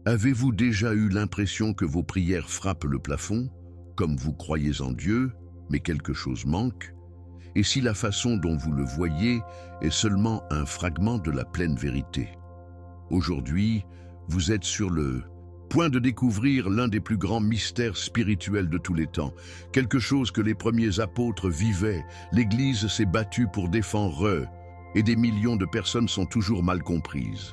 Avez-vous déjà eu l'impression que vos prières frappent le plafond, comme vous croyez en Dieu, mais quelque chose manque? Et si la façon dont vous le voyez est seulement un fragment de la pleine vérité? Aujourd'hui, vous êtes sur le point de découvrir l'un des plus grands mystères spirituels de tous les temps, quelque chose que les premiers apôtres vivaient. L'Église s'est battue pour défendre eux, et des millions de personnes sont toujours mal comprises.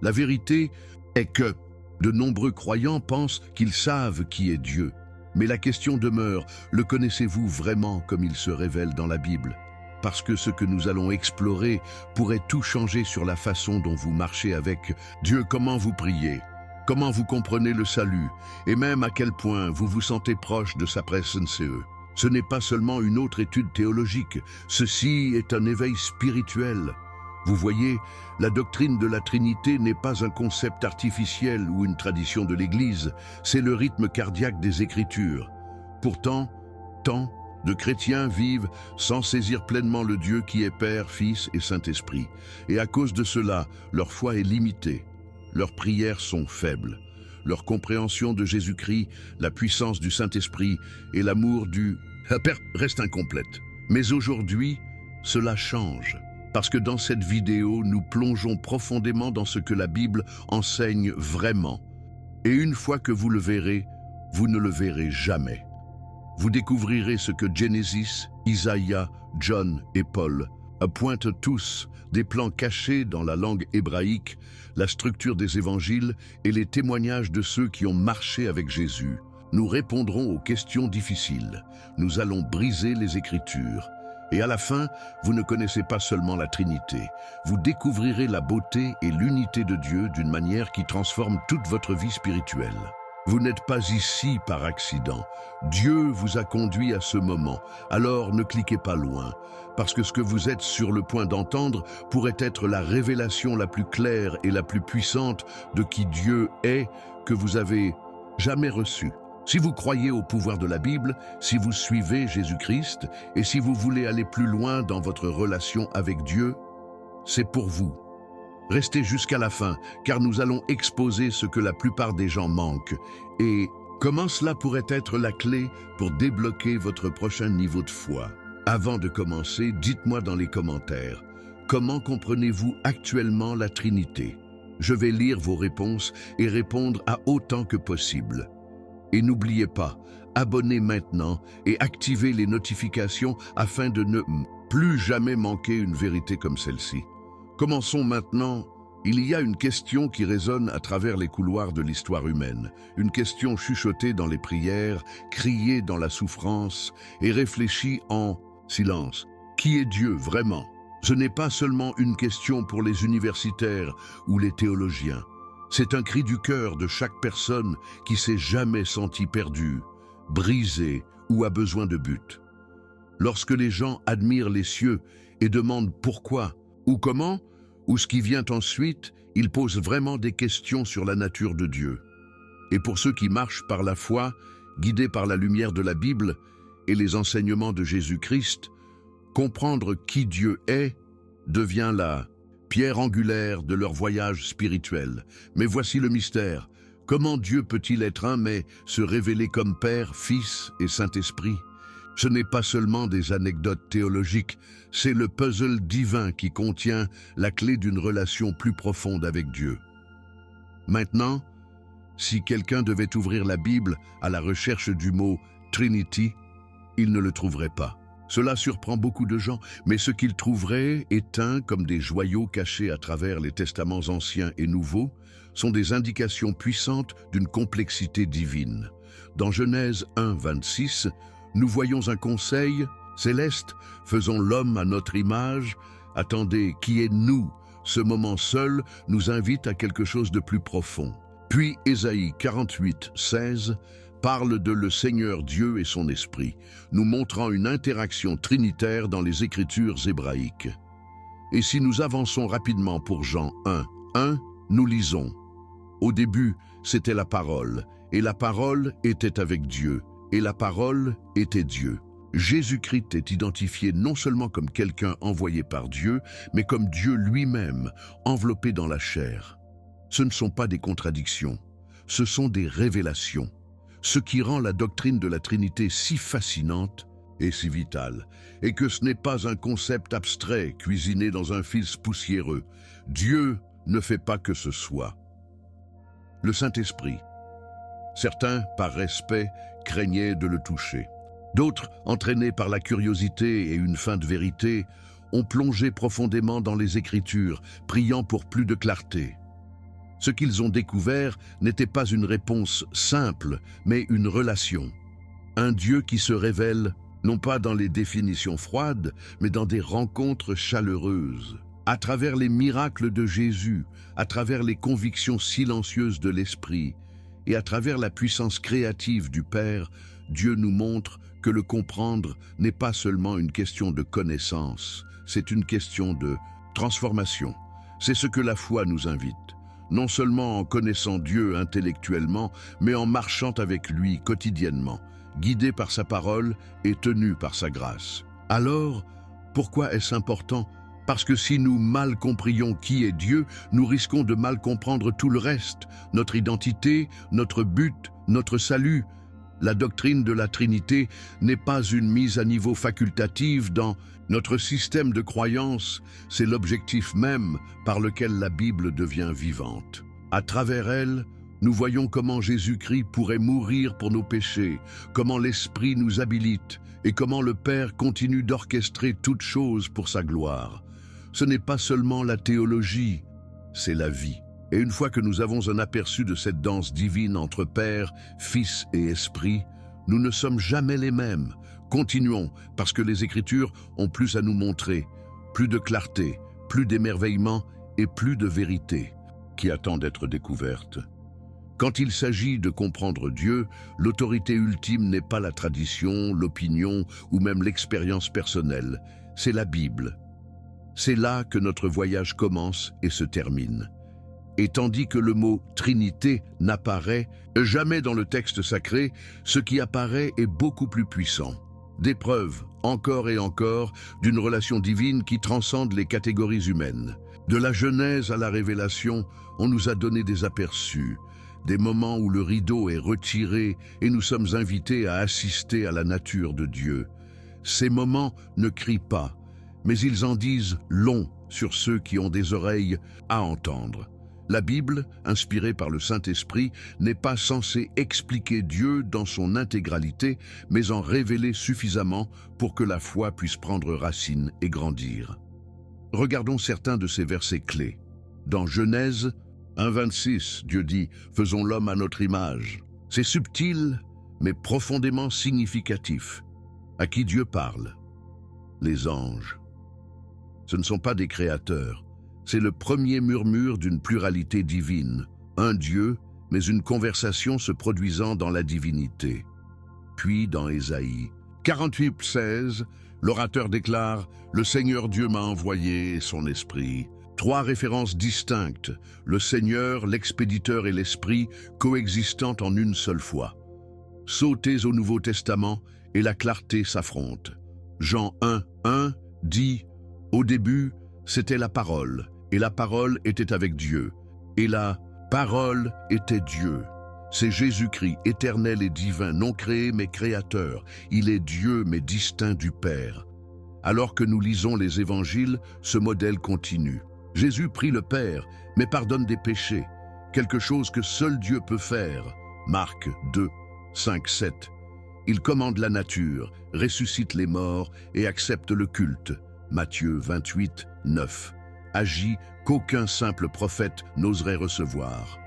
La vérité est que de nombreux croyants pensent qu'ils savent qui est Dieu. Mais la question demeure, le connaissez-vous vraiment comme il se révèle dans la Bible? Parce que ce que nous allons explorer pourrait tout changer sur la façon dont vous marchez avec Dieu, comment vous priez, comment vous comprenez le salut, et même à quel point vous vous sentez proche de sa présence. Ce n'est pas seulement une autre étude théologique, ceci est un éveil spirituel. Vous voyez, la doctrine de la Trinité n'est pas un concept artificiel ou une tradition de l'Église, c'est le rythme cardiaque des Écritures. Pourtant, tant de chrétiens vivent sans saisir pleinement le Dieu qui est Père, Fils et Saint-Esprit. Et à cause de cela, leur foi est limitée, leurs prières sont faibles. Leur compréhension de Jésus-Christ, la puissance du Saint-Esprit et l'amour du Père reste incomplète. Mais aujourd'hui, cela change. Parce que dans cette vidéo, nous plongeons profondément dans ce que la Bible enseigne vraiment. Et une fois que vous le verrez, vous ne le verrez jamais. Vous découvrirez ce que Genesis, Isaïe, John et Paul pointent tous, des plans cachés dans la langue hébraïque, la structure des évangiles et les témoignages de ceux qui ont marché avec Jésus. Nous répondrons aux questions difficiles. Nous allons briser les Écritures. Et à la fin, vous ne connaissez pas seulement la Trinité, vous découvrirez la beauté et l'unité de Dieu d'une manière qui transforme toute votre vie spirituelle. Vous n'êtes pas ici par accident. Dieu vous a conduit à ce moment. Alors ne cliquez pas loin, parce que ce que vous êtes sur le point d'entendre pourrait être la révélation la plus claire et la plus puissante de qui Dieu est que vous avez jamais reçue. Si vous croyez au pouvoir de la Bible, si vous suivez Jésus-Christ et si vous voulez aller plus loin dans votre relation avec Dieu, c'est pour vous. Restez jusqu'à la fin, car nous allons exposer ce que la plupart des gens manquent et comment cela pourrait être la clé pour débloquer votre prochain niveau de foi. Avant de commencer, dites-moi dans les commentaires, comment comprenez-vous actuellement la Trinité? Je vais lire vos réponses et répondre à autant que possible. Et n'oubliez pas, abonnez maintenant et activez les notifications afin de ne plus jamais manquer une vérité comme celle-ci. Commençons maintenant. Il y a une question qui résonne à travers les couloirs de l'histoire humaine, une question chuchotée dans les prières, criée dans la souffrance et réfléchie en silence. Qui est Dieu vraiment? Ce n'est pas seulement une question pour les universitaires ou les théologiens. C'est un cri du cœur de chaque personne qui s'est jamais senti perdue, brisée ou a besoin de but. Lorsque les gens admirent les cieux et demandent pourquoi ou comment, ou ce qui vient ensuite, ils posent vraiment des questions sur la nature de Dieu. Et pour ceux qui marchent par la foi, guidés par la lumière de la Bible et les enseignements de Jésus-Christ, comprendre qui Dieu est devient la pierre angulaire de leur voyage spirituel. Mais voici le mystère. Comment Dieu peut-il être un mais se révéler comme Père, Fils et Saint-Esprit? Ce n'est pas seulement des anecdotes théologiques, c'est le puzzle divin qui contient la clé d'une relation plus profonde avec Dieu. Maintenant, si quelqu'un devait ouvrir la Bible à la recherche du mot Trinity, il ne le trouverait pas. Cela surprend beaucoup de gens, mais ce qu'ils trouveraient, éteints comme des joyaux cachés à travers les testaments anciens et nouveaux, sont des indications puissantes d'une complexité divine. Dans Genèse 1, 26, nous voyons un conseil céleste, faisons l'homme à notre image. Attendez, qui est nous? Ce moment seul nous invite à quelque chose de plus profond. Puis Ésaïe 48, 16 parle de le Seigneur Dieu et son Esprit, nous montrant une interaction trinitaire dans les Écritures hébraïques. Et si nous avançons rapidement pour Jean 1, 1, nous lisons « Au début, c'était la parole, et la parole était avec Dieu, et la parole était Dieu. » Jésus-Christ est identifié non seulement comme quelqu'un envoyé par Dieu, mais comme Dieu lui-même, enveloppé dans la chair. Ce ne sont pas des contradictions, ce sont des révélations. Ce qui rend la doctrine de la Trinité si fascinante et si vitale, est que ce n'est pas un concept abstrait cuisiné dans un fils poussiéreux. Dieu ne fait pas que ce soit. Le Saint-Esprit. Certains, par respect, craignaient de le toucher. D'autres, entraînés par la curiosité et une faim de vérité, ont plongé profondément dans les Écritures, priant pour plus de clarté. Ce qu'ils ont découvert n'était pas une réponse simple, mais une relation. Un Dieu qui se révèle, non pas dans les définitions froides, mais dans des rencontres chaleureuses. À travers les miracles de Jésus, à travers les convictions silencieuses de l'Esprit, et à travers la puissance créative du Père, Dieu nous montre que le comprendre n'est pas seulement une question de connaissance, c'est une question de transformation. C'est ce que la foi nous invite. Non seulement en connaissant Dieu intellectuellement, mais en marchant avec lui quotidiennement, guidé par sa parole et tenu par sa grâce. Alors, pourquoi est-ce important ? Parce que si nous mal comprions qui est Dieu, nous risquons de mal comprendre tout le reste, notre identité, notre but, notre salut. La doctrine de la Trinité n'est pas une mise à niveau facultative dans notre système de croyance, c'est l'objectif même par lequel la Bible devient vivante. À travers elle, nous voyons comment Jésus-Christ pourrait mourir pour nos péchés, comment l'Esprit nous habilite et comment le Père continue d'orchestrer toutes choses pour sa gloire. Ce n'est pas seulement la théologie, c'est la vie. Et une fois que nous avons un aperçu de cette danse divine entre Père, Fils et Esprit, nous ne sommes jamais les mêmes. Continuons, parce que les Écritures ont plus à nous montrer, plus de clarté, plus d'émerveillement et plus de vérité qui attend d'être découverte. Quand il s'agit de comprendre Dieu, l'autorité ultime n'est pas la tradition, l'opinion ou même l'expérience personnelle, c'est la Bible. C'est là que notre voyage commence et se termine. Et tandis que le mot « Trinité » n'apparaît jamais dans le texte sacré, ce qui apparaît est beaucoup plus puissant. Des preuves, encore et encore, d'une relation divine qui transcende les catégories humaines. De la Genèse à la Révélation, on nous a donné des aperçus, des moments où le rideau est retiré et nous sommes invités à assister à la nature de Dieu. Ces moments ne crient pas, mais ils en disent long sur ceux qui ont des oreilles à entendre. La Bible, inspirée par le Saint-Esprit, n'est pas censée expliquer Dieu dans son intégralité, mais en révéler suffisamment pour que la foi puisse prendre racine et grandir. Regardons certains de ces versets clés. Dans Genèse 1,26, Dieu dit « Faisons l'homme à notre image ». C'est subtil, mais profondément significatif. À qui Dieu parle ? Les anges. Ce ne sont pas des créateurs. C'est le premier murmure d'une pluralité divine, un Dieu, mais une conversation se produisant dans la divinité. Puis dans Ésaïe 48,16, l'orateur déclare « Le Seigneur Dieu m'a envoyé son esprit ». 3 références distinctes, le Seigneur, l'expéditeur et l'Esprit, coexistant en une seule fois. Sautez au Nouveau Testament et la clarté s'affronte. Jean 1,1 dit « Au début, c'était la parole. Et la parole était avec Dieu. Et la parole était Dieu. » C'est Jésus-Christ, éternel et divin, non créé mais créateur. Il est Dieu mais distinct du Père. Alors que nous lisons les évangiles, ce modèle continue. Jésus prie le Père, mais pardonne des péchés, quelque chose que seul Dieu peut faire. Marc 2, 5, 7. Il commande la nature, ressuscite les morts et accepte le culte. Matthieu 28, 9. Agit qu'aucun simple prophète n'oserait recevoir.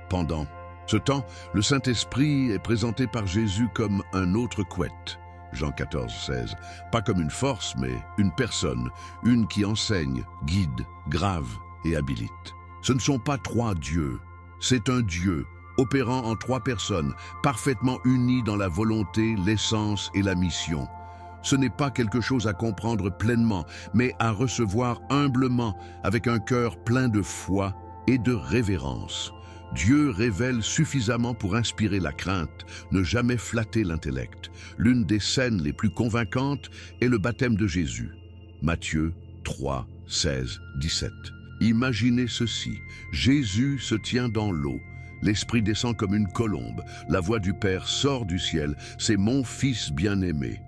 Pendant ce temps, le Saint-Esprit est présenté par Jésus comme un autre couette. Jean 14, 16. Pas comme une force, mais une personne, une qui enseigne, guide, grave et habilite. Ce ne sont pas 3 dieux, c'est un Dieu, opérant en 3 personnes, parfaitement unis dans la volonté, l'essence et la mission. Ce n'est pas quelque chose à comprendre pleinement, mais à recevoir humblement, avec un cœur plein de foi et de révérence. Dieu révèle suffisamment pour inspirer la crainte, ne jamais flatter l'intellect. L'une des scènes les plus convaincantes est le baptême de Jésus. Matthieu 3, 16, 17. Imaginez ceci, Jésus se tient dans l'eau, l'Esprit descend comme une colombe, la voix du Père sort du ciel, c'est mon Fils bien-aimé.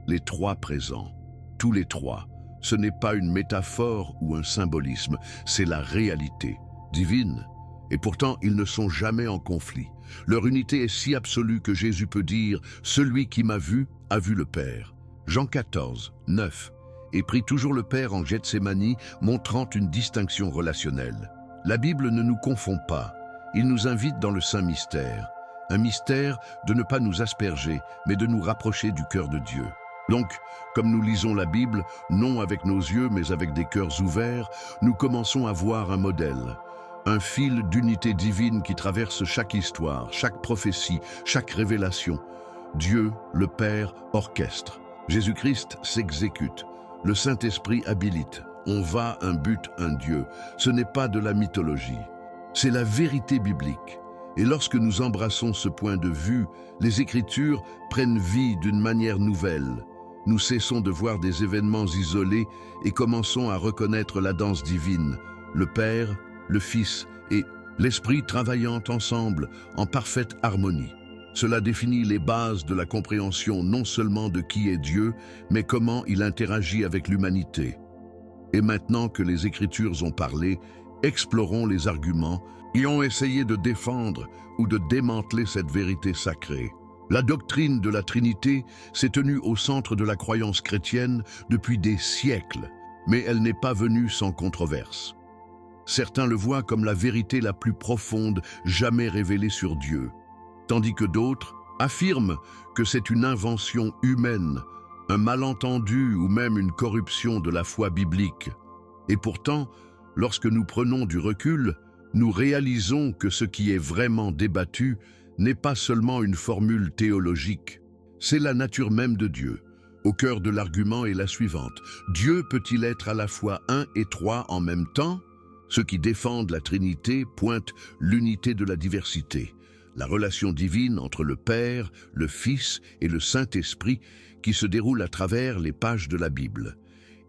Les trois présents, tous les trois, ce n'est pas une métaphore ou un symbolisme, c'est la réalité divine. Et pourtant, ils ne sont jamais en conflit. Leur unité est si absolue que Jésus peut dire « Celui qui m'a vu a vu le Père ». Jean 14, 9. Et prie toujours le Père en Gethsémani, montrant une distinction relationnelle. La Bible ne nous confond pas. Il nous invite dans le Saint Mystère. Un mystère de ne pas nous asperger, mais de nous rapprocher du cœur de Dieu. Donc, comme nous lisons la Bible, non avec nos yeux, mais avec des cœurs ouverts, nous commençons à voir un modèle. Un fil d'unité divine qui traverse chaque histoire, chaque prophétie, chaque révélation. Dieu, le Père, orchestre. Jésus-Christ s'exécute. Le Saint-Esprit habilite. On va, un but, un Dieu. Ce n'est pas de la mythologie. C'est la vérité biblique. Et lorsque nous embrassons ce point de vue, les Écritures prennent vie d'une manière nouvelle. Nous cessons de voir des événements isolés et commençons à reconnaître la danse divine, le Père, le Fils et l'Esprit travaillant ensemble en parfaite harmonie. Cela définit les bases de la compréhension non seulement de qui est Dieu, mais comment il interagit avec l'humanité. Et maintenant que les Écritures ont parlé, explorons les arguments qui ont essayé de défendre ou de démanteler cette vérité sacrée. La doctrine de la Trinité s'est tenue au centre de la croyance chrétienne depuis des siècles, mais elle n'est pas venue sans controverse. Certains le voient comme la vérité la plus profonde jamais révélée sur Dieu, tandis que d'autres affirment que c'est une invention humaine, un malentendu ou même une corruption de la foi biblique. Et pourtant, lorsque nous prenons du recul, nous réalisons que ce qui est vraiment débattu n'est pas seulement une formule théologique, c'est la nature même de Dieu. Au cœur de l'argument est la suivante. Dieu peut-il être à la fois un et trois en même temps ? Ceux qui défendent la Trinité pointent l'unité de la diversité, la relation divine entre le Père, le Fils et le Saint-Esprit qui se déroule à travers les pages de la Bible.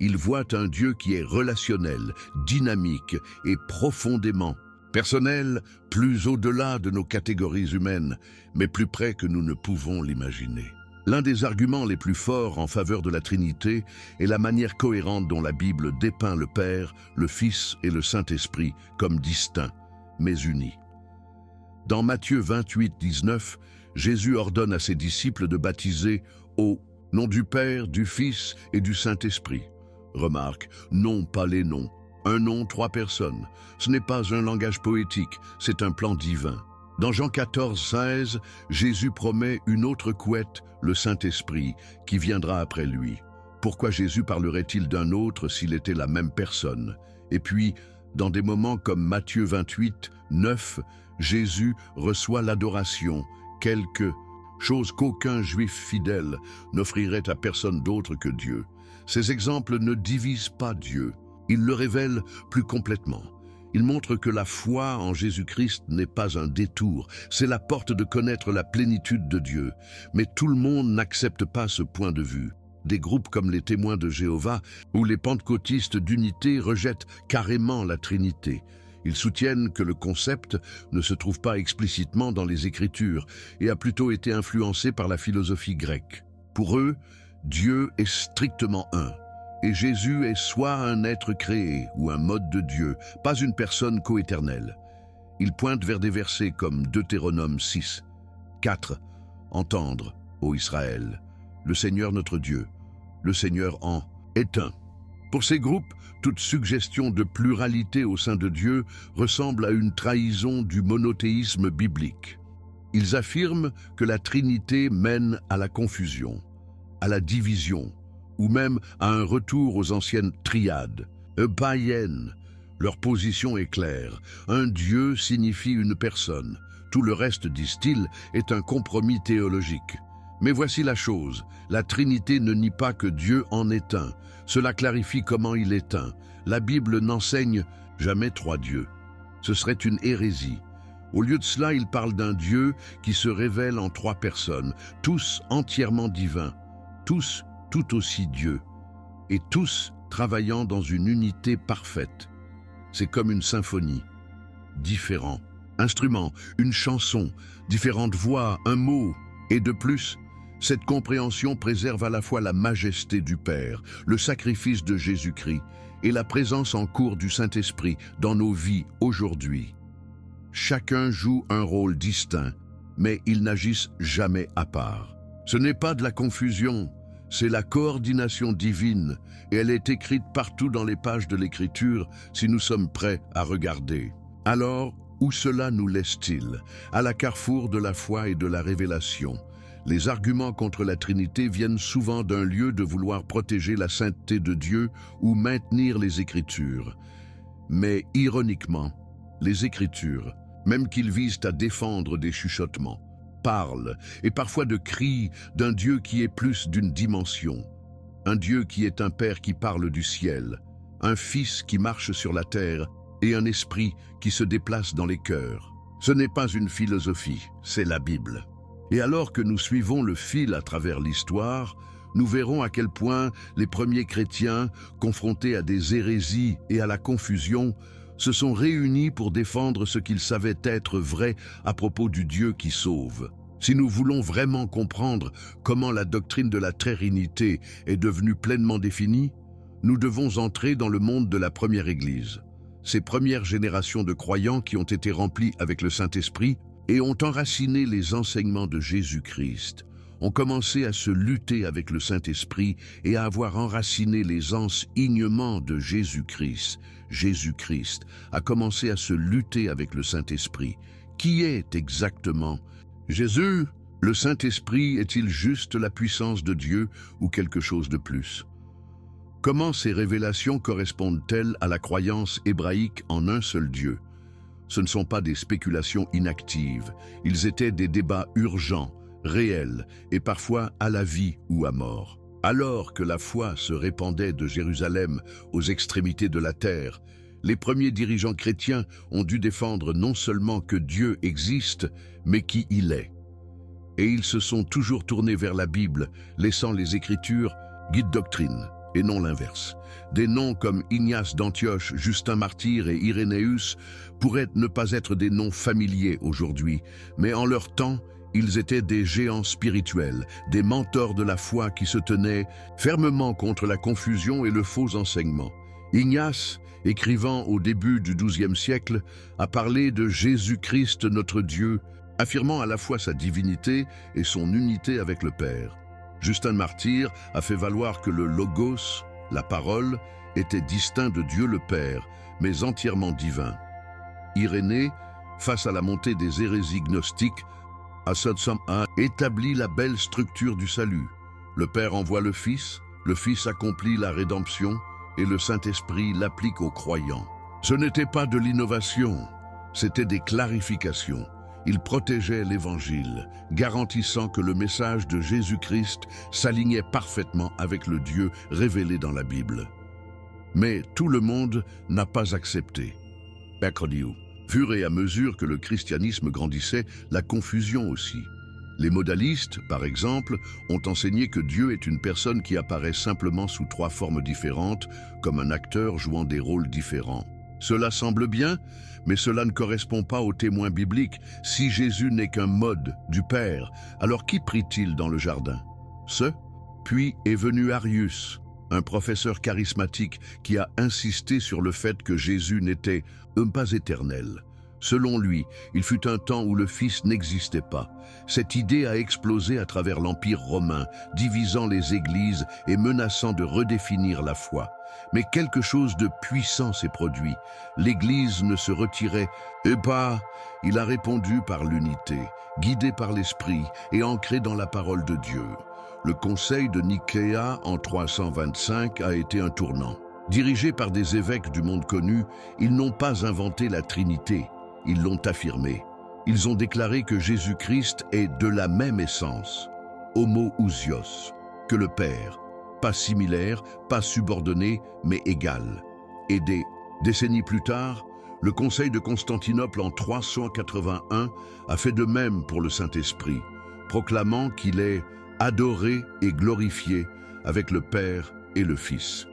Ils voient un Dieu qui est relationnel, dynamique et profondément personnel, plus au-delà de nos catégories humaines, mais plus près que nous ne pouvons l'imaginer. L'un des arguments les plus forts en faveur de la Trinité est la manière cohérente dont la Bible dépeint le Père, le Fils et le Saint-Esprit comme distincts, mais unis. Dans Matthieu 28, 19, Jésus ordonne à ses disciples de baptiser au nom du Père, du Fils et du Saint-Esprit. Remarque, non pas les noms. Un nom, trois personnes. Ce n'est pas un langage poétique, c'est un plan divin. Dans Jean 14, 16, Jésus promet une autre couette, le Saint-Esprit, qui viendra après lui. Pourquoi Jésus parlerait-il d'un autre s'il était la même personne? Et puis, dans des moments comme Matthieu 28, 9, Jésus reçoit l'adoration, quelque chose qu'aucun juif fidèle n'offrirait à personne d'autre que Dieu. Ces exemples ne divisent pas Dieu. Il le révèle plus complètement. Il montre que la foi en Jésus-Christ n'est pas un détour, c'est la porte de connaître la plénitude de Dieu. Mais tout le monde n'accepte pas ce point de vue. Des groupes comme les Témoins de Jéhovah ou les Pentecôtistes d'unité rejettent carrément la Trinité. Ils soutiennent que le concept ne se trouve pas explicitement dans les Écritures et a plutôt été influencé par la philosophie grecque. Pour eux, Dieu est strictement un. Et Jésus est soit un être créé ou un mode de Dieu, pas une personne coéternelle. Il pointe vers des versets comme Deutéronome 6, 4, « Entendre, ô Israël, le Seigneur notre Dieu, le Seigneur en est un ». Pour ces groupes, toute suggestion de pluralité au sein de Dieu ressemble à une trahison du monothéisme biblique. Ils affirment que la Trinité mène à la confusion, à la division, ou même à un retour aux anciennes triades, païennes. Leur position est claire. Un Dieu signifie une personne. Tout le reste, disent-ils, est un compromis théologique. Mais voici la chose, la Trinité ne nie pas que Dieu en est un. Cela clarifie comment il est un. La Bible n'enseigne jamais trois dieux. Ce serait une hérésie. Au lieu de cela, il parle d'un Dieu qui se révèle en trois personnes, tous entièrement divins, tous tout aussi Dieu, et tous travaillant dans une unité parfaite. C'est comme une symphonie. Différents instruments, une chanson, différentes voix, un mot. Et de plus, cette compréhension préserve à la fois la majesté du Père, le sacrifice de Jésus-Christ et la présence en cours du Saint-Esprit dans nos vies aujourd'hui. Chacun joue un rôle distinct, mais ils n'agissent jamais à part. Ce n'est pas de la confusion, c'est la coordination divine, et elle est écrite partout dans les pages de l'Écriture si nous sommes prêts à regarder. Alors, où cela nous laisse-t-il? À la carrefour de la foi et de la révélation. Les arguments contre la Trinité viennent souvent d'un lieu de vouloir protéger la sainteté de Dieu ou maintenir les Écritures. Mais ironiquement, les Écritures, même qu'ils visent à défendre des chuchotements, parlent, et parfois de cris, d'un Dieu qui est plus d'une dimension. Un Dieu qui est un Père qui parle du ciel, un Fils qui marche sur la terre, et un Esprit qui se déplace dans les cœurs. Ce n'est pas une philosophie, c'est la Bible. Et alors que nous suivons le fil à travers l'histoire, nous verrons à quel point les premiers chrétiens, confrontés à des hérésies et à la confusion, se sont réunis pour défendre ce qu'ils savaient être vrai à propos du Dieu qui sauve. Si nous voulons vraiment comprendre comment la doctrine de la Trinité est devenue pleinement définie, nous devons entrer dans le monde de la première Église. Ces premières générations de croyants qui ont été remplis avec le Saint-Esprit et ont enraciné les enseignements de Jésus-Christ, ont commencé à se lutter avec le Saint-Esprit et à avoir enraciné les enseignements de Jésus-Christ. Jésus-Christ a commencé à se lutter avec le Saint-Esprit. Qui est exactement Jésus? Le Saint-Esprit est-il juste la puissance de Dieu ou quelque chose de plus? Comment ces révélations correspondent-elles à la croyance hébraïque en un seul Dieu? Ce ne sont pas des spéculations inactives, ils étaient des débats urgents, réels et parfois à la vie ou à mort. Alors que la foi se répandait de Jérusalem aux extrémités de la terre, les premiers dirigeants chrétiens ont dû défendre non seulement que Dieu existe, mais qui il est. Et ils se sont toujours tournés vers la Bible, laissant les Écritures guide doctrine, et non l'inverse. Des noms comme Ignace d'Antioche, Justin Martyr et Irénéus pourraient ne pas être des noms familiers aujourd'hui, mais en leur temps, ils étaient des géants spirituels, des mentors de la foi qui se tenaient fermement contre la confusion et le faux enseignement. Ignace, écrivant au début du XIIe siècle, a parlé de Jésus-Christ notre Dieu, affirmant à la fois sa divinité et son unité avec le Père. Justin Martyr a fait valoir que le Logos, la parole, était distinct de Dieu le Père, mais entièrement divin. Irénée, face à la montée des hérésies gnostiques, a établi la belle structure du salut. Le Père envoie le Fils accomplit la rédemption et le Saint-Esprit l'applique aux croyants. Ce n'était pas de l'innovation, c'était des clarifications. Il protégeait l'Évangile, garantissant que le message de Jésus-Christ s'alignait parfaitement avec le Dieu révélé dans la Bible. Mais tout le monde n'a pas accepté. Fur et à mesure que le christianisme grandissait, la confusion aussi. Les modalistes, par exemple, ont enseigné que Dieu est une personne qui apparaît simplement sous 3 formes différentes, comme un acteur jouant des rôles différents. Cela semble bien, mais cela ne correspond pas au témoin biblique. Si Jésus n'est qu'un mode du Père, alors qui prie-t-il dans le jardin? Puis est venu Arius, un professeur charismatique qui a insisté sur le fait que Jésus n'était pas éternel. Selon lui, il fut un temps où le Fils n'existait pas. Cette idée a explosé à travers l'Empire romain, divisant les églises et menaçant de redéfinir la foi. Mais quelque chose de puissant s'est produit. L'Église ne se retirait pas. Il a répondu par l'unité, guidé par l'Esprit et ancré dans la parole de Dieu. Le Conseil de Nicéa en 325 a été un tournant. Dirigés par des évêques du monde connu, ils n'ont pas inventé la Trinité, ils l'ont affirmée. Ils ont déclaré que Jésus-Christ est de la même essence, homoousios, que le Père, pas similaire, pas subordonné, mais égal. Et des décennies plus tard, le Conseil de Constantinople en 381 a fait de même pour le Saint-Esprit, proclamant qu'il est adoré et glorifié avec le Père et le Fils.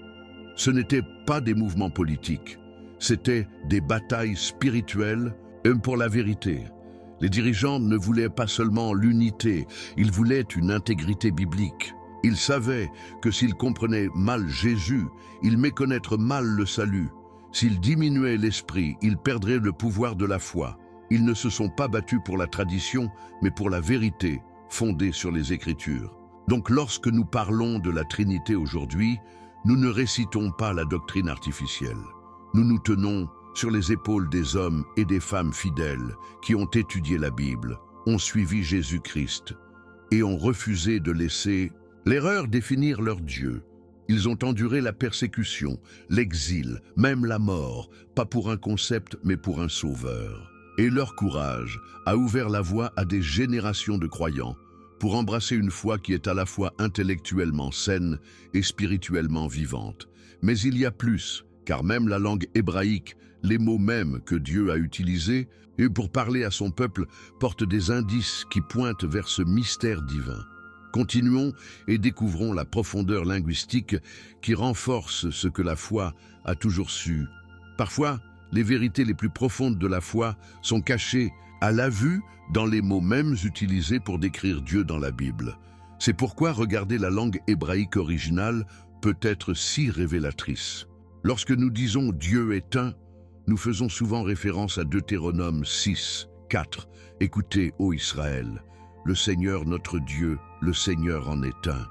Ce n'étaient pas des mouvements politiques, C'étaient des batailles spirituelles pour la vérité. Les dirigeants ne voulaient pas seulement l'unité, ils voulaient une intégrité biblique. Ils savaient que s'ils comprenaient mal Jésus, ils méconnaîtraient mal le salut. S'ils diminuaient l'esprit, ils perdraient le pouvoir de la foi. Ils ne se sont pas battus pour la tradition, mais pour la vérité, fondée sur les Écritures. Donc lorsque nous parlons de la Trinité aujourd'hui, nous ne récitons pas la doctrine artificielle. Nous nous tenons sur les épaules des hommes et des femmes fidèles qui ont étudié la Bible, ont suivi Jésus-Christ et ont refusé de laisser l'erreur définir leur Dieu. Ils ont enduré la persécution, l'exil, même la mort, pas pour un concept mais pour un sauveur. Et leur courage a ouvert la voie à des générations de croyants pour embrasser une foi qui est à la fois intellectuellement saine et spirituellement vivante. Mais il y a plus, car même la langue hébraïque, les mots mêmes que Dieu a utilisés et pour parler à son peuple portent des indices qui pointent vers ce mystère divin. Continuons et découvrons la profondeur linguistique qui renforce ce que la foi a toujours su. Parfois, les vérités les plus profondes de la foi sont cachées à la vue dans les mots mêmes utilisés pour décrire Dieu dans la Bible. C'est pourquoi regarder la langue hébraïque originale peut être si révélatrice. Lorsque nous disons « Dieu est un », nous faisons souvent référence à Deutéronome 6, 4. « Écoutez, ô Israël, le Seigneur notre Dieu, le Seigneur en est un. »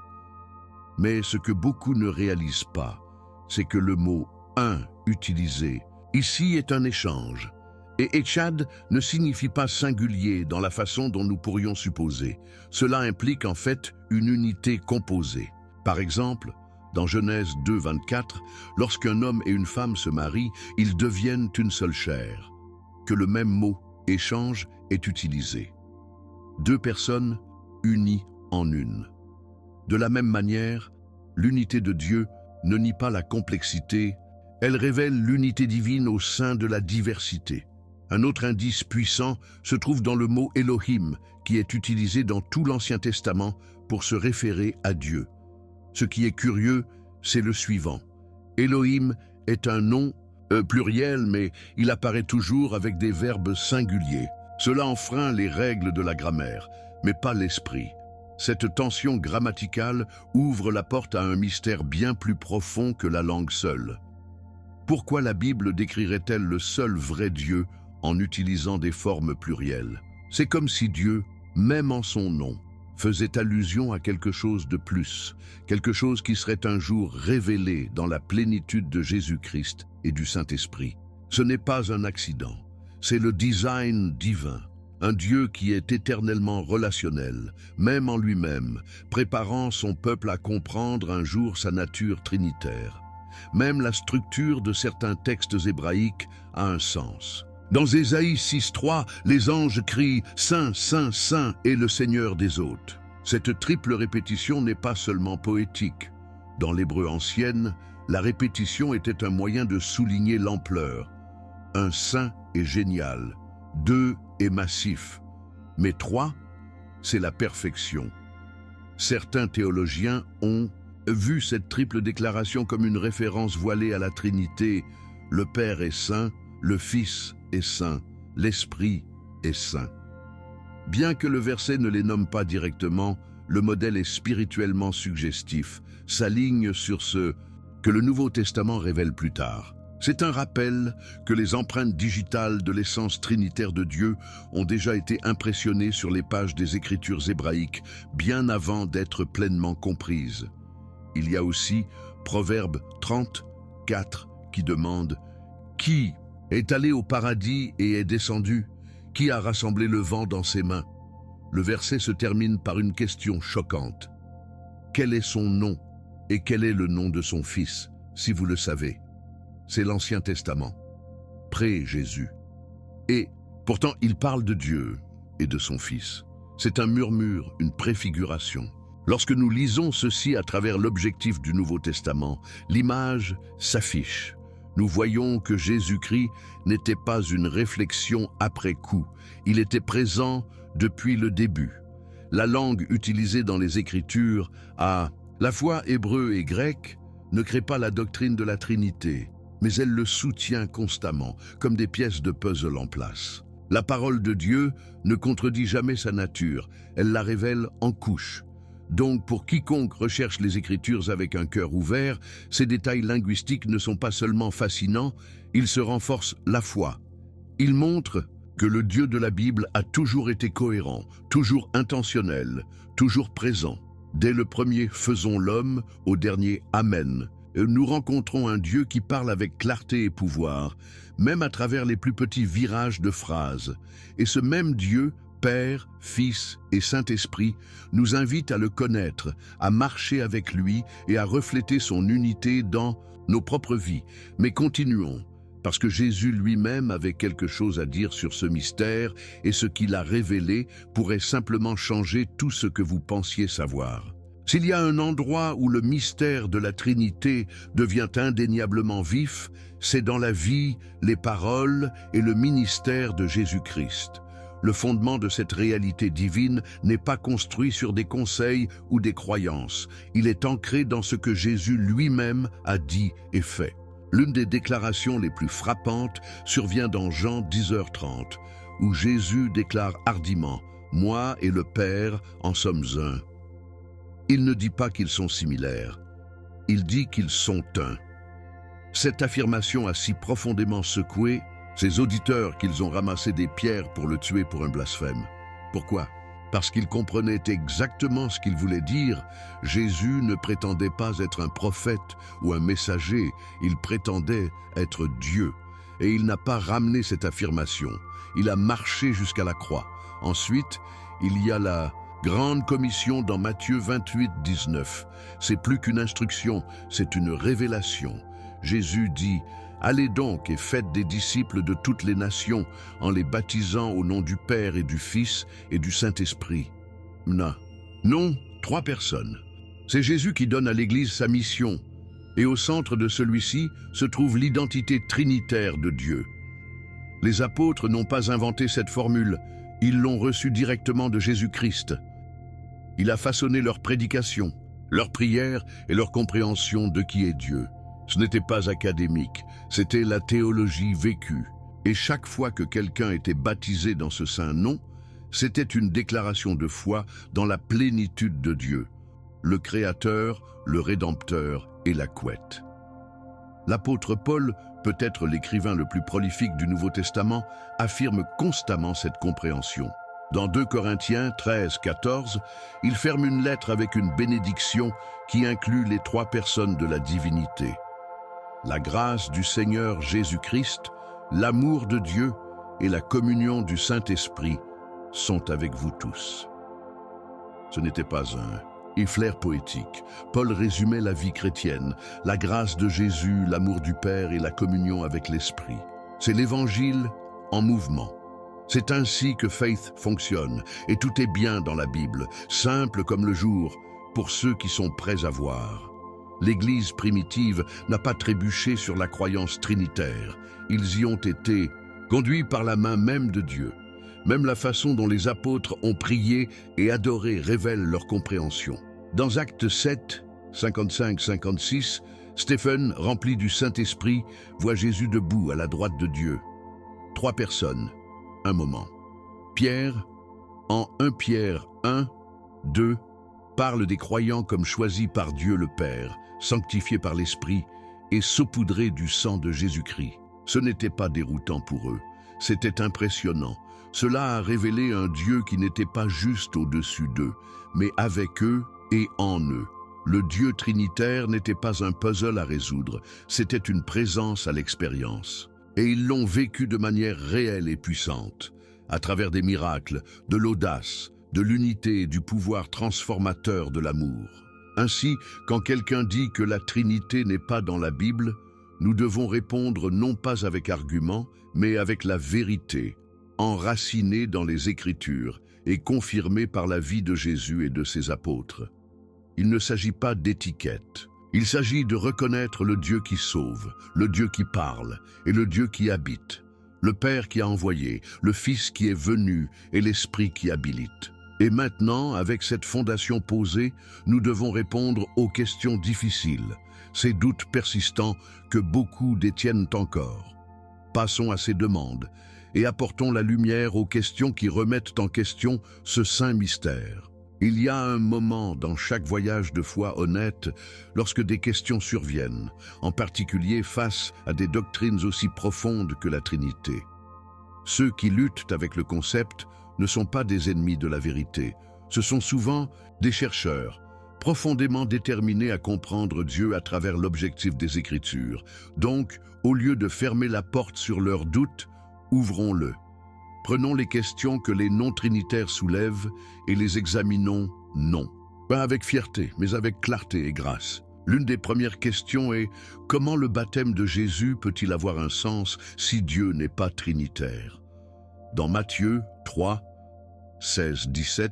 Mais ce que beaucoup ne réalisent pas, c'est que le mot « un » utilisé ici est un échange. Et Echad ne signifie pas singulier dans la façon dont nous pourrions supposer. Cela implique en fait une unité composée. Par exemple, dans Genèse 2, 24, lorsqu'un homme et une femme se marient, ils deviennent une seule chair. Que le même mot « échange » est utilisé. Deux personnes unies en une. De la même manière, l'unité de Dieu ne nie pas la complexité, elle révèle l'unité divine au sein de la diversité. Un autre indice puissant se trouve dans le mot Elohim, qui est utilisé dans tout l'Ancien Testament pour se référer à Dieu. Ce qui est curieux, c'est le suivant. Elohim est un nom pluriel, mais il apparaît toujours avec des verbes singuliers. Cela enfreint les règles de la grammaire, mais pas l'esprit. Cette tension grammaticale ouvre la porte à un mystère bien plus profond que la langue seule. Pourquoi la Bible décrirait-elle le seul vrai Dieu en utilisant des formes plurielles? C'est comme si Dieu, même en son nom, faisait allusion à quelque chose de plus, quelque chose qui serait un jour révélé dans la plénitude de Jésus-Christ et du Saint-Esprit. Ce n'est pas un accident, c'est le design divin, un Dieu qui est éternellement relationnel, même en lui-même, préparant son peuple à comprendre un jour sa nature trinitaire. Même la structure de certains textes hébraïques a un sens. Dans Ésaïe 6.3, les anges crient « Saint, Saint, Saint est le Seigneur des hôtes ». Cette triple répétition n'est pas seulement poétique. Dans l'hébreu ancienne, la répétition était un moyen de souligner l'ampleur. Un saint est génial, deux est massif, mais trois, c'est la perfection. Certains théologiens ont vu cette triple déclaration comme une référence voilée à la Trinité. Le Père est saint, le Fils est saint, l'Esprit est saint. Bien que le verset ne les nomme pas directement, le modèle est spirituellement suggestif, s'aligne sur ce que le Nouveau Testament révèle plus tard. C'est un rappel que les empreintes digitales de l'essence trinitaire de Dieu ont déjà été impressionnées sur les pages des Écritures hébraïques bien avant d'être pleinement comprises. Il y a aussi Proverbe 30:4 qui demande « Qui est allé au paradis et est descendu? Qui a rassemblé le vent dans ses mains ?» Le verset se termine par une question choquante. Quel est son nom et quel est le nom de son fils, si vous le savez? C'est l'Ancien Testament, pré-Jésus. Et pourtant, il parle de Dieu et de son Fils. C'est un murmure, une préfiguration. Lorsque nous lisons ceci à travers l'objectif du Nouveau Testament, l'image s'affiche. Nous voyons que Jésus-Christ n'était pas une réflexion après coup. Il était présent depuis le début. La langue utilisée dans les Écritures, à la fois hébreu et grec, ne crée pas la doctrine de la Trinité. mais elle le soutient constamment, comme des pièces de puzzle en place. La parole de Dieu ne contredit jamais sa nature, elle la révèle en couches. Donc, pour quiconque recherche les Écritures avec un cœur ouvert, ces détails linguistiques ne sont pas seulement fascinants, ils se renforcent la foi. Ils montrent que le Dieu de la Bible a toujours été cohérent, toujours intentionnel, toujours présent. Dès le premier « faisons l'homme » au dernier « Amen », nous rencontrons un Dieu qui parle avec clarté et pouvoir, même à travers les plus petits virages de phrases. Et ce même Dieu, Père, Fils et Saint-Esprit, nous invite à le connaître, à marcher avec lui et à refléter son unité dans nos propres vies. Mais continuons, parce que Jésus lui-même avait quelque chose à dire sur ce mystère et ce qu'il a révélé pourrait simplement changer tout ce que vous pensiez savoir. S'il y a un endroit où le mystère de la Trinité devient indéniablement vif, c'est dans la vie, les paroles et le ministère de Jésus-Christ. Le fondement de cette réalité divine n'est pas construit sur des conseils ou des croyances. Il est ancré dans ce que Jésus lui-même a dit et fait. L'une des déclarations les plus frappantes survient dans Jean 10h30, où Jésus déclare hardiment « Moi et le Père en sommes un ». Il ne dit pas qu'ils sont similaires, il dit qu'ils sont un. Cette affirmation a si profondément secoué ses auditeurs qu'ils ont ramassé des pierres pour le tuer pour un blasphème. Pourquoi? Parce qu'ils comprenaient exactement ce qu'il voulait dire. Jésus ne prétendait pas être un prophète ou un messager, il prétendait être Dieu. Et il n'a pas ramené cette affirmation, il a marché jusqu'à la croix. Ensuite, il y a la grande commission dans Matthieu 28, 19. C'est plus qu'une instruction, c'est une révélation. Jésus dit « Allez donc et faites des disciples de toutes les nations, en les baptisant au nom du Père et du Fils et du Saint-Esprit. » Non, 3 personnes. C'est Jésus qui donne à l'Église sa mission, et au centre de celui-ci se trouve l'identité trinitaire de Dieu. Les apôtres n'ont pas inventé cette formule, ils l'ont reçue directement de Jésus-Christ. Il a façonné leur prédication, leur prière et leur compréhension de qui est Dieu. Ce n'était pas académique, c'était la théologie vécue. Et chaque fois que quelqu'un était baptisé dans ce saint nom, c'était une déclaration de foi dans la plénitude de Dieu, le Créateur, le Rédempteur et la couette. L'apôtre Paul, peut-être l'écrivain le plus prolifique du Nouveau Testament, affirme constamment cette compréhension. Dans 2 Corinthiens 13, 14, il ferme une lettre avec une bénédiction qui inclut les 3 personnes de la divinité. La grâce du Seigneur Jésus-Christ, l'amour de Dieu et la communion du Saint-Esprit sont avec vous tous. Ce n'était pas un efflair poétique. Paul résumait la vie chrétienne, la grâce de Jésus, l'amour du Père et la communion avec l'Esprit. C'est l'Évangile en mouvement. C'est ainsi que Faith fonctionne, et tout est bien dans la Bible, simple comme le jour, pour ceux qui sont prêts à voir. L'Église primitive n'a pas trébuché sur la croyance trinitaire. Ils y ont été conduits par la main même de Dieu. Même la façon dont les apôtres ont prié et adoré révèle leur compréhension. Dans Actes 7, 55-56, Stephen, rempli du Saint-Esprit, voit Jésus debout à la droite de Dieu. 3 personnes, un moment. Pierre, en 1 Pierre 1, 2, parle des croyants comme choisis par Dieu le Père, sanctifiés par l'Esprit et saupoudrés du sang de Jésus-Christ. Ce n'était pas déroutant pour eux, c'était impressionnant. Cela a révélé un Dieu qui n'était pas juste au-dessus d'eux, mais avec eux et en eux. Le Dieu trinitaire n'était pas un puzzle à résoudre, c'était une présence à l'expérience. Et ils l'ont vécu de manière réelle et puissante, à travers des miracles, de l'audace, de l'unité et du pouvoir transformateur de l'amour. Ainsi, quand quelqu'un dit que la Trinité n'est pas dans la Bible, nous devons répondre non pas avec arguments, mais avec la vérité, enracinée dans les Écritures et confirmée par la vie de Jésus et de ses apôtres. Il ne s'agit pas d'étiquette. Il s'agit de reconnaître le Dieu qui sauve, le Dieu qui parle et le Dieu qui habite, le Père qui a envoyé, le Fils qui est venu et l'Esprit qui habilite. Et maintenant, avec cette fondation posée, nous devons répondre aux questions difficiles, ces doutes persistants que beaucoup détiennent encore. Passons à ces demandes et apportons la lumière aux questions qui remettent en question ce saint mystère. Il y a un moment dans chaque voyage de foi honnête lorsque des questions surviennent, en particulier face à des doctrines aussi profondes que la Trinité. Ceux qui luttent avec le concept ne sont pas des ennemis de la vérité. Ce sont souvent des chercheurs, profondément déterminés à comprendre Dieu à travers l'objectif des Écritures. Donc, au lieu de fermer la porte sur leurs doutes, ouvrons-le. Prenons les questions que les non-trinitaires soulèvent et les examinons non. Pas avec fierté, mais avec clarté et grâce. L'une des premières questions est « Comment le baptême de Jésus peut-il avoir un sens si Dieu n'est pas trinitaire ?» Dans Matthieu 3, 16-17,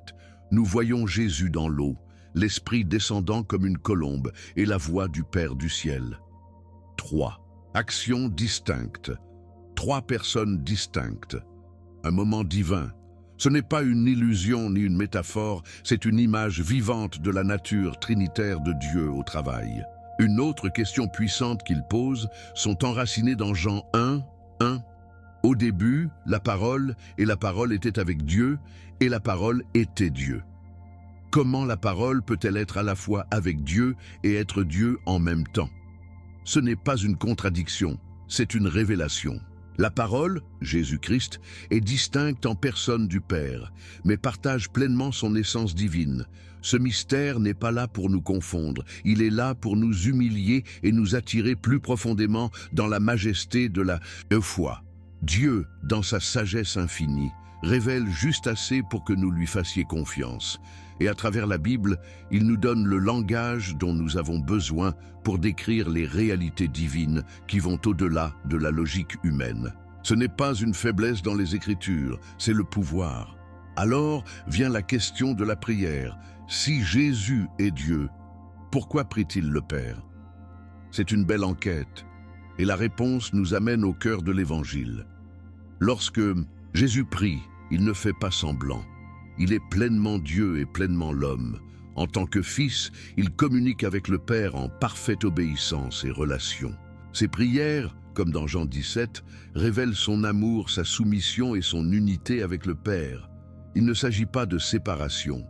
nous voyons Jésus dans l'eau, l'Esprit descendant comme une colombe et la voix du Père du ciel. 3. Actions distinctes. 3 personnes distinctes. Un moment divin. Ce n'est pas une illusion ni une métaphore, c'est une image vivante de la nature trinitaire de Dieu au travail. Une autre question puissante qu'il pose sont enracinées dans Jean 1, 1. Au début, la parole, et la parole était avec Dieu, et la parole était Dieu. Comment la parole peut-elle être à la fois avec Dieu et être Dieu en même temps? Ce n'est pas une contradiction, c'est une révélation. La parole, Jésus-Christ, est distincte en personne du Père, mais partage pleinement son essence divine. Ce mystère n'est pas là pour nous confondre, il est là pour nous humilier et nous attirer plus profondément dans la majesté de la foi. Dieu, dans sa sagesse infinie, révèle juste assez pour que nous lui fassions confiance. Et à travers la Bible, il nous donne le langage dont nous avons besoin pour décrire les réalités divines qui vont au-delà de la logique humaine. Ce n'est pas une faiblesse dans les Écritures, c'est le pouvoir. Alors vient la question de la prière. Si Jésus est Dieu, pourquoi prie-t-il le Père? C'est une belle enquête, et la réponse nous amène au cœur de l'Évangile. Lorsque Jésus prie, il ne fait pas semblant. Il est pleinement Dieu et pleinement l'homme. En tant que Fils, il communique avec le Père en parfaite obéissance et relation. Ses prières, comme dans Jean 17, révèlent son amour, sa soumission et son unité avec le Père. Il ne s'agit pas de séparation,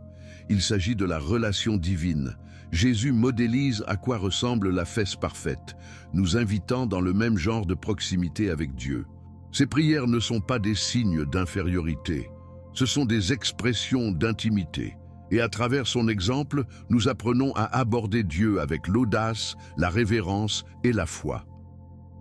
il s'agit de la relation divine. Jésus modélise à quoi ressemble la fesse parfaite, nous invitant dans le même genre de proximité avec Dieu. Ses prières ne sont pas des signes d'infériorité. Ce sont des expressions d'intimité. Et à travers son exemple, nous apprenons à aborder Dieu avec l'audace, la révérence et la foi.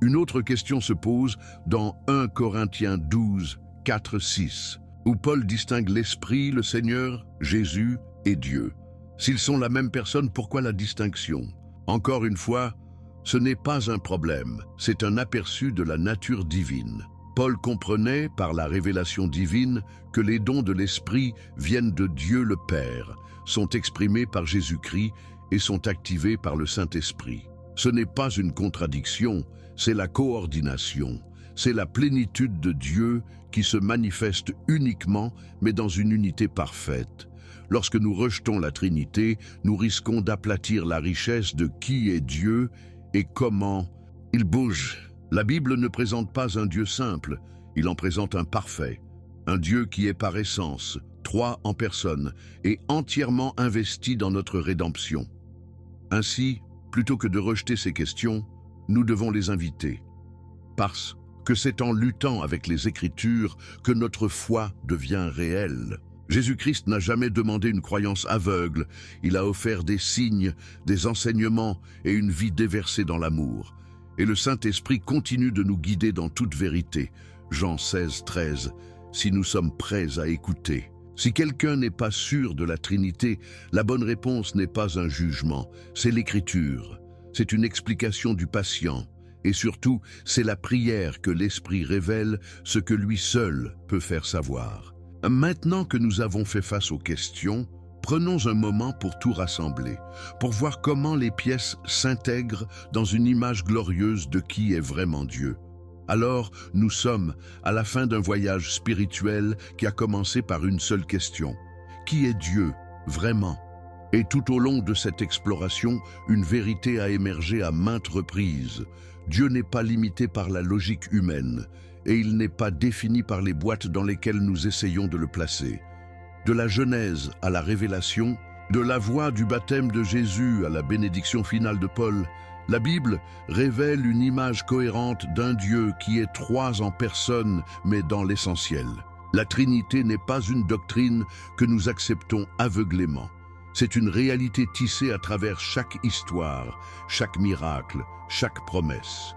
Une autre question se pose dans 1 Corinthiens 12, 4, 6, où Paul distingue l'Esprit, le Seigneur, Jésus et Dieu. S'ils sont la même personne, pourquoi la distinction? Encore une fois, ce n'est pas un problème, c'est un aperçu de la nature divine. Paul comprenait, par la révélation divine, que les dons de l'Esprit viennent de Dieu le Père, sont exprimés par Jésus-Christ et sont activés par le Saint-Esprit. Ce n'est pas une contradiction, c'est la coordination, c'est la plénitude de Dieu qui se manifeste uniquement, mais dans une unité parfaite. Lorsque nous rejetons la Trinité, nous risquons d'aplatir la richesse de qui est Dieu et comment il bouge. La Bible ne présente pas un Dieu simple, il en présente un parfait, un Dieu qui est par essence, 3 en personne, et entièrement investi dans notre rédemption. Ainsi, plutôt que de rejeter ces questions, nous devons les inviter. Parce que c'est en luttant avec les Écritures que notre foi devient réelle. Jésus-Christ n'a jamais demandé une croyance aveugle, il a offert des signes, des enseignements et une vie déversée dans l'amour. Et le Saint-Esprit continue de nous guider dans toute vérité. Jean 16, 13, si nous sommes prêts à écouter. Si quelqu'un n'est pas sûr de la Trinité, la bonne réponse n'est pas un jugement, c'est l'Écriture. C'est une explication du patient. Et surtout, c'est la prière que l'Esprit révèle ce que lui seul peut faire savoir. Maintenant que nous avons fait face aux questions, prenons un moment pour tout rassembler, pour voir comment les pièces s'intègrent dans une image glorieuse de qui est vraiment Dieu. Alors, nous sommes à la fin d'un voyage spirituel qui a commencé par une seule question. qui est Dieu, vraiment? Et tout au long de cette exploration, une vérité a émergé à maintes reprises. Dieu n'est pas limité par la logique humaine, et il n'est pas défini par les boîtes dans lesquelles nous essayons de le placer. De la Genèse à la Révélation, de la voie du baptême de Jésus à la bénédiction finale de Paul, la Bible révèle une image cohérente d'un Dieu qui est trois en personne, mais dans l'essentiel. La Trinité n'est pas une doctrine que nous acceptons aveuglément. C'est une réalité tissée à travers chaque histoire, chaque miracle, chaque promesse.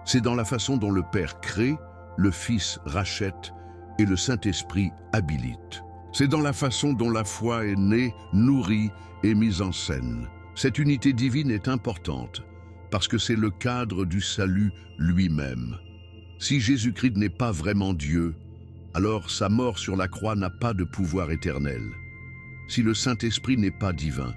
C'est dans la façon dont le Père crée, le Fils rachète et le Saint-Esprit habilite. C'est dans la façon dont la foi est née, nourrie et mise en scène. Cette unité divine est importante parce que c'est le cadre du salut lui-même. Si Jésus-Christ n'est pas vraiment Dieu, alors sa mort sur la croix n'a pas de pouvoir éternel. Si le Saint-Esprit n'est pas divin,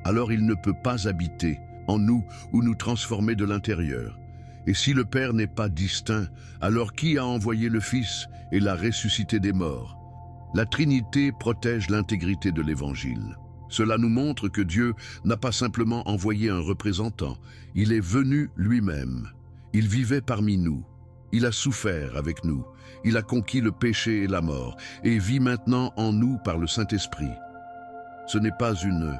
alors il ne peut pas habiter en nous ou nous transformer de l'intérieur. Et si le Père n'est pas distinct, alors qui a envoyé le Fils et l'a ressuscité des morts? La Trinité protège l'intégrité de l'Évangile. Cela nous montre que Dieu n'a pas simplement envoyé un représentant, il est venu lui-même. Il vivait parmi nous, il a souffert avec nous, il a conquis le péché et la mort, et vit maintenant en nous par le Saint-Esprit. Ce n'est pas une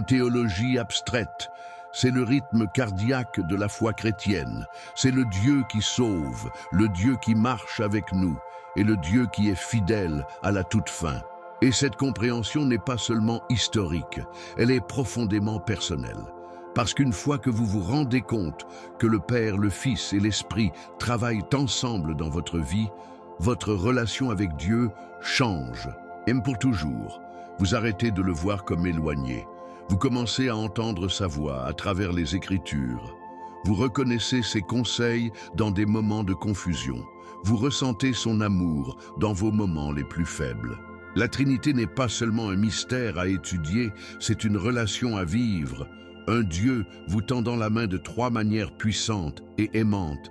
théologie abstraite, c'est le rythme cardiaque de la foi chrétienne. C'est le Dieu qui sauve, le Dieu qui marche avec nous, et le Dieu qui est fidèle à la toute fin. Et cette compréhension n'est pas seulement historique, elle est profondément personnelle. Parce qu'une fois que vous vous rendez compte que le Père, le Fils et l'Esprit travaillent ensemble dans votre vie, votre relation avec Dieu change, et pour toujours. Vous arrêtez de le voir comme éloigné. Vous commencez à entendre sa voix à travers les Écritures. Vous reconnaissez ses conseils dans des moments de confusion. Vous ressentez son amour dans vos moments les plus faibles. La Trinité n'est pas seulement un mystère à étudier, c'est une relation à vivre. Un Dieu vous tendant la main de trois manières puissantes et aimantes.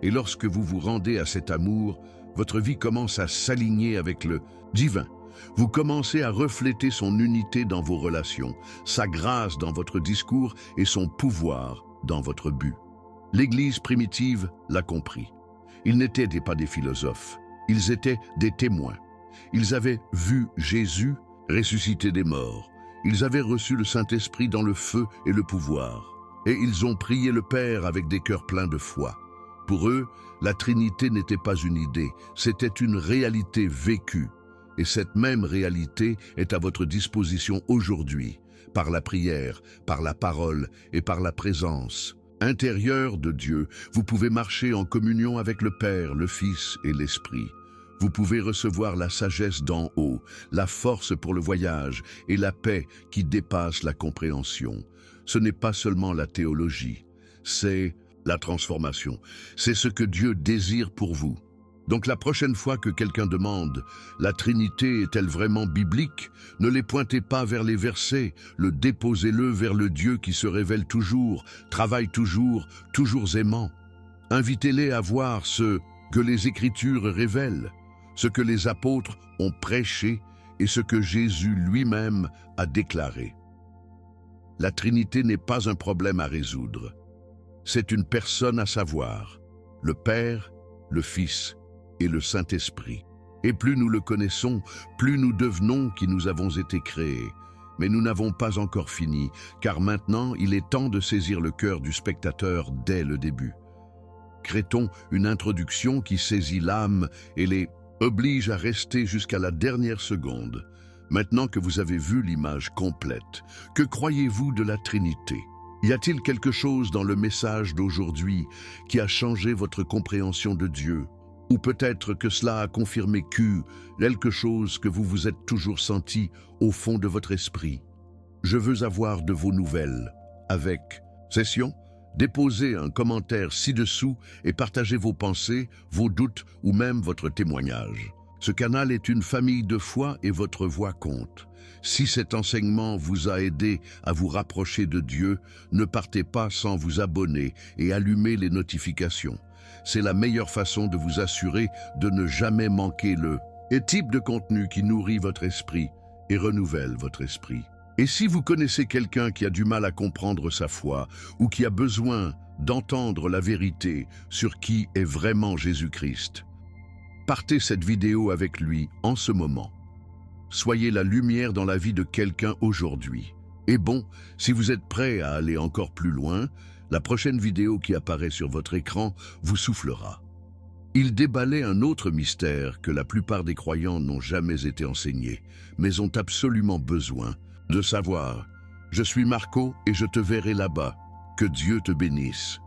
Et lorsque vous vous rendez à cet amour, votre vie commence à s'aligner avec le divin. Vous commencez à refléter son unité dans vos relations, sa grâce dans votre discours et son pouvoir dans votre but. L'Église primitive l'a compris. Ils n'étaient pas des philosophes, ils étaient des témoins. Ils avaient vu Jésus ressusciter des morts. Ils avaient reçu le Saint-Esprit dans le feu et le pouvoir. Et ils ont prié le Père avec des cœurs pleins de foi. Pour eux, la Trinité n'était pas une idée, c'était une réalité vécue. Et cette même réalité est à votre disposition aujourd'hui, par la prière, par la parole et par la présence intérieure de Dieu. Vous pouvez marcher en communion avec le Père, le Fils et l'Esprit. Vous pouvez recevoir la sagesse d'en haut, la force pour le voyage et la paix qui dépasse la compréhension. Ce n'est pas seulement la théologie, c'est la transformation. C'est ce que Dieu désire pour vous. Donc la prochaine fois que quelqu'un demande « La Trinité est-elle vraiment biblique ?» ne les pointez pas vers les versets, le déposez-le vers le Dieu qui se révèle toujours, travaille toujours, toujours aimant. Invitez-les à voir ce que les Écritures révèlent, ce que les apôtres ont prêché et ce que Jésus lui-même a déclaré. La Trinité n'est pas un problème à résoudre. C'est une personne à savoir, le Père, le Fils et le Saint-Esprit. Et plus nous le connaissons, plus nous devenons qui nous avons été créés. Mais nous n'avons pas encore fini, car maintenant il est temps de saisir le cœur du spectateur dès le début. Crée-t-on une introduction qui saisit l'âme et les oblige à rester jusqu'à la dernière seconde. Maintenant que vous avez vu l'image complète, que croyez-vous de la Trinité? Y a-t-il quelque chose dans le message d'aujourd'hui qui a changé votre compréhension de Dieu? Ou peut-être que cela a confirmé quelque chose que vous vous êtes toujours senti au fond de votre esprit? Je veux avoir de vos nouvelles. Avec Session, déposez un commentaire ci-dessous et partagez vos pensées, vos doutes ou même votre témoignage. Ce canal est une famille de foi et votre voix compte. Si cet enseignement vous a aidé à vous rapprocher de Dieu, ne partez pas sans vous abonner et allumer les notifications. C'est la meilleure façon de vous assurer de ne jamais manquer le type de contenu qui nourrit votre esprit et renouvelle votre esprit. Et si vous connaissez quelqu'un qui a du mal à comprendre sa foi ou qui a besoin d'entendre la vérité sur qui est vraiment Jésus-Christ, partez cette vidéo avec lui en ce moment. Soyez la lumière dans la vie de quelqu'un aujourd'hui. Et bon, si vous êtes prêt à aller encore plus loin, la prochaine vidéo qui apparaît sur votre écran vous soufflera. Il déballait un autre mystère que la plupart des croyants n'ont jamais été enseignés, mais ont absolument besoin de savoir. Je suis Marco et je te verrai là-bas. Que Dieu te bénisse.